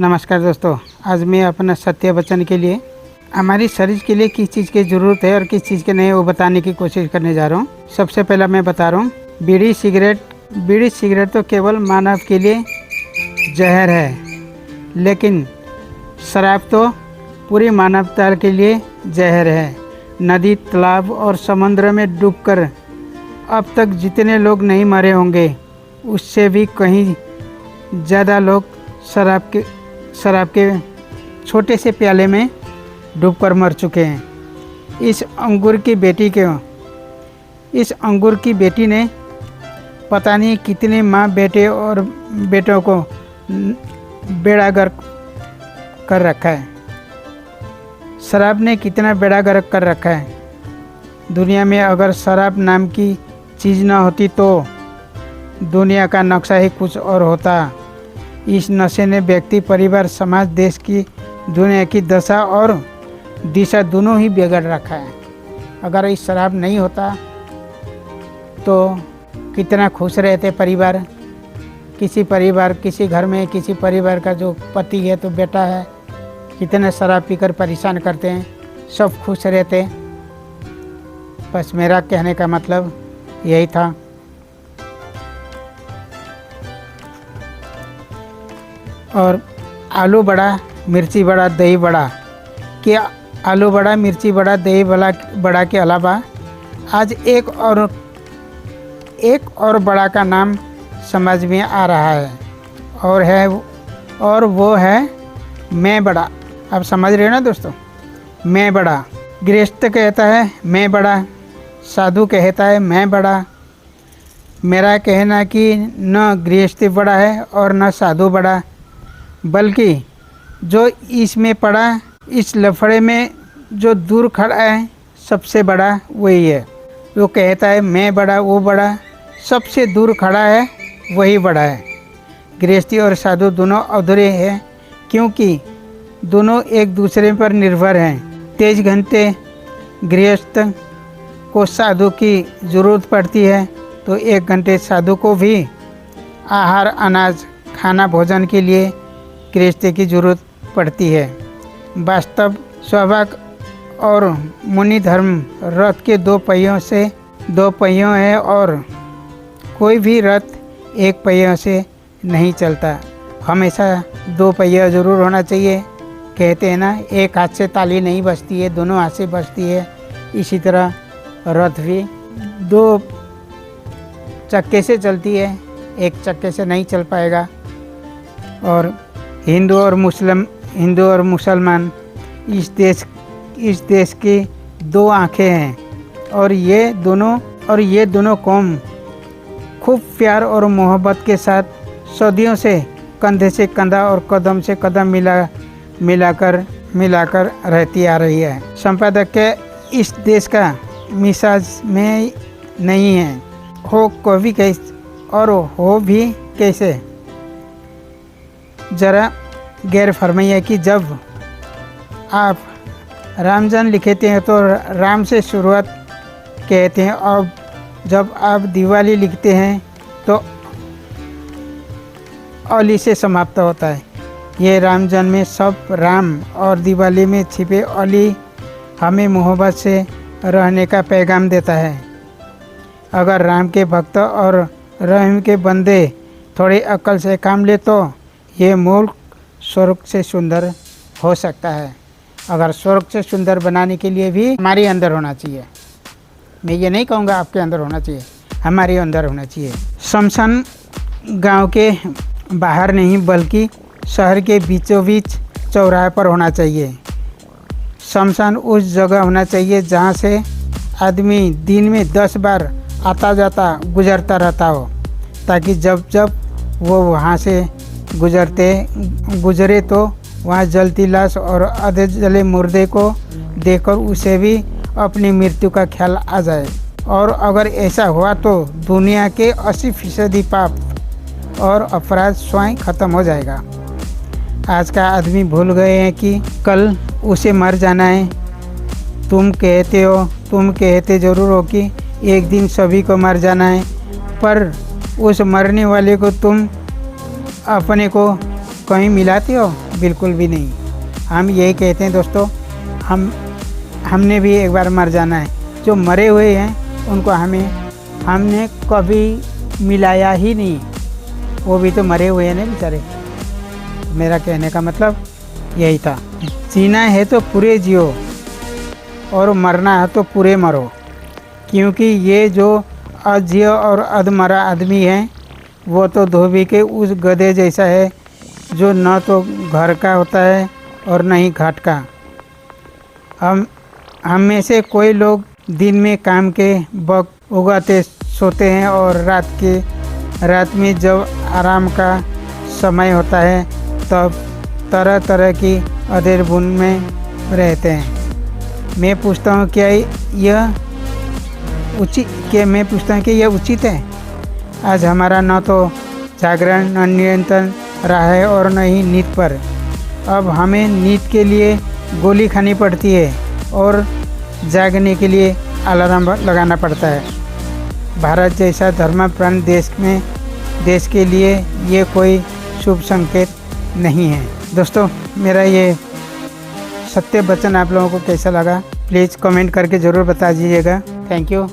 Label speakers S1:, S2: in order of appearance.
S1: नमस्कार दोस्तों, आज मैं अपना सत्य वचन के लिए हमारी शरीर के लिए किस चीज़ की ज़रूरत है और किस चीज़ के नहीं वो बताने की कोशिश करने जा रहा हूँ। सबसे पहला मैं बता रहा हूँ, बीड़ी सिगरेट तो केवल मानव के लिए जहर है, लेकिन शराब तो पूरी मानवता के लिए जहर है। नदी, तालाब और समुद्र में डूबकर अब तक जितने लोग नहीं मरे होंगे, उससे भी कहीं ज़्यादा लोग शराब के छोटे से प्याले में डूबकर मर चुके हैं। इस अंगूर की बेटी ने पता नहीं कितने माँ बेटे और बेटों को बेड़ा गर्क कर रखा है। शराब ने कितना बेड़ा गर्क कर रखा है। दुनिया में अगर शराब नाम की चीज़ न होती तो दुनिया का नक्शा ही कुछ और होता। इस नशे ने व्यक्ति, परिवार, समाज, देश की, दुनिया की दशा और दिशा दोनों ही बिगाड़ रखा है। अगर इस शराब नहीं होता तो कितना खुश रहते परिवार। किसी घर में किसी परिवार का जो पति है तो बेटा है, कितने शराब पीकर परेशान करते हैं, सब खुश रहते। बस मेरा कहने का मतलब यही था। और आलू बड़ा, मिर्ची बड़ा, दही बड़ा, कि आलू बड़ा, मिर्ची बड़ा, दही बड़ा के अलावा आज एक और बड़ा का नाम समझ में आ रहा है और वो है मैं बड़ा। आप समझ रहे हो ना दोस्तों, मैं बड़ा। गृहस्थ कहता है मैं बड़ा, साधु कहता है मैं बड़ा। मेरा कहना कि न गृहस्थी बड़ा है और न साधु बड़ा, बल्कि जो इसमें पड़ा, इस लफड़े में जो दूर खड़ा है सबसे बड़ा वही है। वो कहता है मैं बड़ा, वो बड़ा, सबसे दूर खड़ा है वही बड़ा है। गृहस्थी और साधु दोनों अधूरे हैं, क्योंकि दोनों एक दूसरे पर निर्भर हैं। 23 घंटे गृहस्थ को साधु की ज़रूरत पड़ती है तो 1 घंटे साधु को भी आहार, अनाज, खाना, भोजन के लिए गृहस्थी की जरूरत पड़ती है। वास्तव, स्वभाव और मुनि धर्म रथ के 2 पहियों है और कोई भी रथ 1 पहियों से नहीं चलता। हमेशा 2 पहिया जरूर होना चाहिए। कहते हैं ना, एक हाथ से ताली नहीं बजती है, दोनों हाथ से बजती है। इसी तरह रथ भी 2 चक्के से चलती है, 1 चक्के से नहीं चल पाएगा। और हिंदू और मुसलमान इस देश की 2 आँखें हैं और ये दोनों कौम खूब प्यार और मोहब्बत के साथ सदियों से कंधे से कंधा और कदम से कदम मिलाकर रहती आ रही है। संपादक के इस देश का मिजाज में नहीं है, हो कभी कैसे और हो भी कैसे। ज़रा गैर फरमाइए कि जब आप रामजन लिखते हैं तो राम से शुरुआत कहते हैं, और जब आप दिवाली लिखते हैं तो अली से समाप्त होता है। ये रामजन में सब राम और दिवाली में छिपे अली हमें मोहब्बत से रहने का पैगाम देता है। अगर राम के भक्त और रहीम के बंदे थोड़ी अक्ल से काम ले तो ये मुल्क स्वर्ग से सुंदर हो सकता है। अगर स्वर्ग से सुंदर बनाने के लिए भी हमारे अंदर होना चाहिए। मैं ये नहीं कहूँगा आपके अंदर होना चाहिए, हमारे अंदर होना चाहिए। शमशान गांव के बाहर नहीं बल्कि शहर के बीचों बीच चौराहे पर होना चाहिए। शमशान उस जगह होना चाहिए जहाँ से आदमी दिन में 10 बार आता जाता गुजरता रहता हो, ताकि जब वो वहाँ से गुजरे तो वहाँ जलती लाश और आधे जले मुर्दे को देखकर उसे भी अपनी मृत्यु का ख्याल आ जाए। और अगर ऐसा हुआ तो दुनिया के 80% पाप और अपराध स्वयं खत्म हो जाएगा। आज का आदमी भूल गए हैं कि कल उसे मर जाना है। तुम कहते ज़रूर हो कि एक दिन सभी को मर जाना है, पर उस मरने वाले को तुम अपने को कहीं मिलाते हो? बिल्कुल भी नहीं। हम यही कहते हैं दोस्तों, हमने भी एक बार मर जाना है। जो मरे हुए हैं उनको हमने कभी मिलाया ही नहीं, वो भी तो मरे हुए हैं ना बेचारे। मेरा कहने का मतलब यही था, जीना है तो पूरे जियो और मरना है तो पूरे मरो। क्योंकि ये जो अजिय और अधमरा आदमी है वो तो धोबी के उस गधे जैसा है जो न तो घर का होता है और न ही घाट का। हम में से कोई लोग दिन में काम के वक्त उगाते सोते हैं और रात में जब आराम का समय होता है तब तरह तरह की अधेर बुन में रहते हैं। मैं पूछता हूँ क्या यह उचित है? आज हमारा न तो जागरण न नियंत्रण रहा है और न ही नींद पर। अब हमें नींद के लिए गोली खानी पड़ती है और जागने के लिए अलार्म लगाना पड़ता है। भारत जैसा धर्मप्राण देश के लिए ये कोई शुभ संकेत नहीं है। दोस्तों, मेरा ये सत्य वचन आप लोगों को कैसा लगा प्लीज़ कमेंट करके ज़रूर बता दीजिएगा। Thank you.